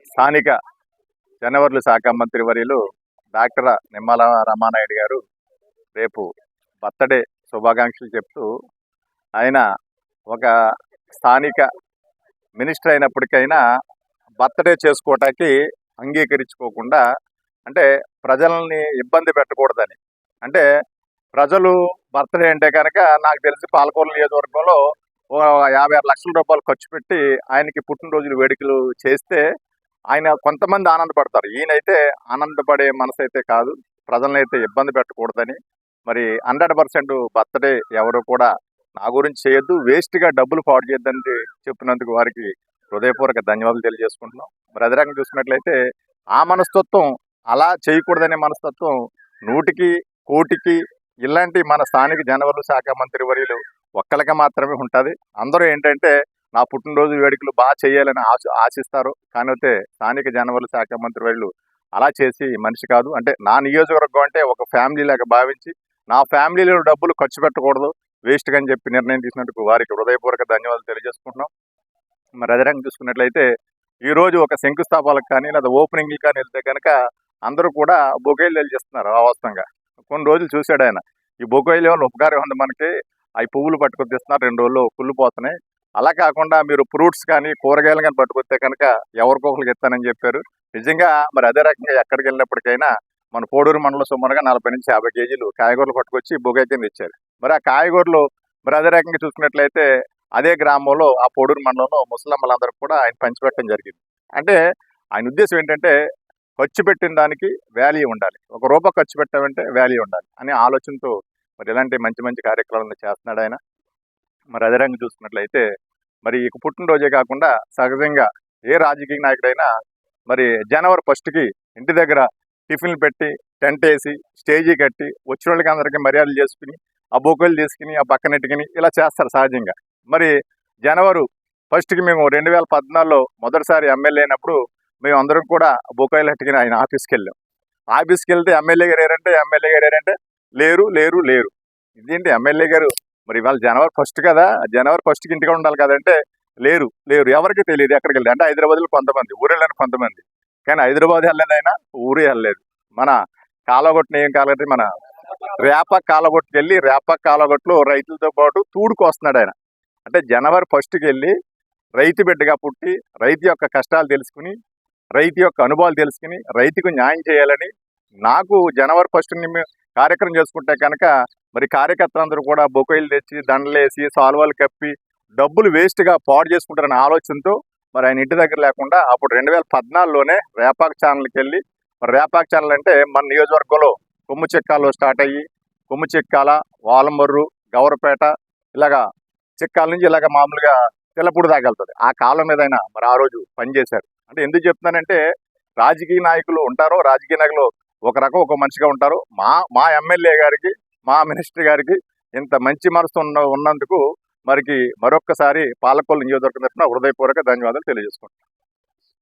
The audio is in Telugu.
స్థానిక జనవరుల శాఖ మంత్రి వర్యులు డాక్టర్ నిమ్మల రామానాయుడు గారు రేపు బర్త్డే శుభాకాంక్షలు చెప్తూ ఆయన ఒక స్థానిక మినిస్టర్ అయినప్పటికైనా బర్త్డే చేసుకోవటానికి అంగీకరించుకోకుండా అంటే ప్రజల్ని ఇబ్బంది పెట్టకూడదని అంటే ప్రజలు బర్త్డే అంటే కనుక నాకు తెలిసి పాలకొల్లు నియోజకవర్గంలో 56 లక్షల రూపాయలు ఖర్చు పెట్టి ఆయనకి పుట్టినరోజులు వేడుకలు చేస్తే ఆయన కొంతమంది ఆనందపడతారు. ఈయనైతే ఆనందపడే మనసు అయితే కాదు. ప్రజల్ని అయితే ఇబ్బంది పెట్టకూడదని మరి 100% బర్త్డే ఎవరు కూడా నా గురించి చేయొద్దు, వేస్ట్గా డబ్బులు పాడు చేయొద్దని చెప్పినందుకు వారికి హృదయపూర్వక ధన్యవాదాలు తెలియజేసుకుంటున్నాం. మరి అదే రకంగా చూసుకున్నట్లయితే ఆ మనస్తత్వం అలా చేయకూడదనే మనస్తత్వం 100కి కోటికి ఇలాంటి మన స్థానిక జనవరుల శాఖ మంత్రి వర్యులు ఒక్కరికి మాత్రమే ఉంటుంది. అందరూ ఏంటంటే నా పుట్టినరోజు వేడుకలు బాగా చేయాలని ఆశిస్తారు. కానీ అయితే స్థానిక జనవరుల శాఖ మంత్రి వర్యులు అలా చేసి మనిషి కాదు. అంటే నా నియోజకవర్గం అంటే ఒక ఫ్యామిలీ లాగా భావించి నా ఫ్యామిలీలో డబ్బులు ఖర్చు పెట్టకూడదు, వేస్ట్గా అని చెప్పి నిర్ణయం తీసుకున్నందుకు వారికి హృదయపూర్వక ధన్యవాదాలు తెలియజేసుకుంటున్నాం. మరి అదే రకంగా చూసుకున్నట్లయితే ఈరోజు ఒక శంకుస్థాపనలకు కానీ లేదా ఓపెనింగ్లు కానీ వెళ్తే కనుక అందరూ కూడా బొకేలు తెలియజేస్తున్నారు అవాస్తవంగా. కొన్ని రోజులు చూశాడు ఆయన, ఈ బొకేలు వల్ల ఉపకారం ఉంది మనకి, అవి పువ్వులు పట్టుకొని తెస్తున్నారు, 2 రోజుల్లో కుళ్ళిపోతున్నాయి. అలా కాకుండా మీరు ఫ్రూట్స్ కానీ కూరగాయలు కానీ పట్టుకొస్తే కనుక ఎవరికొకరికి ఇస్తానని చెప్పారు. నిజంగా మరి అదే రకంగా ఎక్కడికి వెళ్ళినప్పటికైనా మన పోడూరు మండలం సుమారుగా 40 నుంచి 50 కేజీలు కాయగూరలు పట్టుకొచ్చి బొకే కింద ఇచ్చారు. మరి ఆ కాయగూరలు మరి అదే రకంగా చూసుకున్నట్లయితే అదే గ్రామంలో ఆ పోడూరు మండలంలో ముసలమ్మలందరూ కూడా ఆయన పంచిపెట్టడం జరిగింది. అంటే ఆయన ఉద్దేశం ఏంటంటే ఖర్చు పెట్టిన దానికి వాల్యూ ఉండాలి, ₹1 ఖర్చు పెట్టామంటే వాల్యూ ఉండాలి అనే ఆలోచనతో మరి ఇలాంటి మంచి మంచి కార్యక్రమాలను చేస్తున్నాడు ఆయన. మరి అదే రంగు చూసుకున్నట్లయితే మరి ఇక పుట్టినరోజే కాకుండా సహజంగా ఏ రాజకీయ నాయకుడైనా మరి జనవరి 1కి ఇంటి దగ్గర టిఫిన్లు పెట్టి టెంట్ వేసి స్టేజీ కట్టి వచ్చిన వాళ్ళకి అందరికీ మర్యాదలు చేసుకుని ఆ బొకేలు తీసుకుని ఆ పక్కనెట్టుకుని ఇలా చేస్తారు సహజంగా. మరి జనవరి 1కి మేము 2014లో మొదటిసారి ఎమ్మెల్యే అయినప్పుడు మేము అందరం కూడా బొకేలు ఎట్టుకుని ఆయన ఆఫీస్కి వెళ్ళాం. ఆఫీస్కి వెళ్తే ఎమ్మెల్యే గారు ఏరంటే లేరు లేరు లేరు. ఇదేంటి ఎమ్మెల్యే గారు మరి ఇవాళ జనవరి 1 కదా, జనవరి 1కి ఇంటిగా ఉండాలి కదంటే లేరు లేరు, ఎవరికి తెలియదు ఎక్కడికి వెళ్ళి. అంటే హైదరాబాద్లో కొంతమంది, ఊరు వెళ్ళని కొంతమంది, కానీ హైదరాబాద్ వెళ్ళలేదైనా ఊరే వెళ్ళలేదు. మన కాలగొట్టుని ఏం కాలేదు, మన రేప కాలగొట్టుకు వెళ్ళి రేప కాలగొట్టులో రైతులతో పాటు తూడుకు వస్తున్నాడు ఆయన. అంటే జనవరి 1కి వెళ్ళి రైతు బిడ్డగా పుట్టి రైతు యొక్క కష్టాలు తెలుసుకుని రైతు యొక్క అనుభవాలు తెలుసుకుని రైతుకు న్యాయం చేయాలని నాకు జనవరి 1ని కార్యక్రమం చేసుకుంటే కనుక మరి కార్యకర్తలందరూ కూడా బొకేలు తెచ్చి దండలేసి సాల్వాలు కప్పి డబ్బులు వేస్ట్గా పాడు చేసుకుంటారనే ఆలోచనతో మరి ఆయన ఇంటి దగ్గర లేకుండా అప్పుడు 2014లోనే రేపాక్ ఛానల్కి వెళ్ళి, మరి రేపాక్ ఛానల్ అంటే మన నియోజకవర్గంలో కొమ్ము స్టార్ట్ అయ్యి కొమ్ము చిక్కాల, వాలమర్రు, గౌరపేట ఇలాగా చిక్కాల నుంచి ఇలాగ మామూలుగా తెల్లపూడి దాకా వెళ్తుంది. ఆ కాలం మీద ఆయన మరి ఆ రోజు పనిచేశారు. అంటే ఎందుకు చెప్తున్నానంటే రాజకీయ నాయకులు ఉంటారు, రాజకీయ నాయకులు ఒక రకం ఒక మనిషిగా ఉంటారు. మా ఎమ్మెల్యే గారికి మా మినిస్టర్ గారికి ఇంత మంచి మనసు ఉన్నందుకు మరికి మరొక్కసారి పాలకొల్లు నియోజకవర్గం తరఫున హృదయపూర్వక ధన్యవాదాలు తెలియజేసుకుంటాను.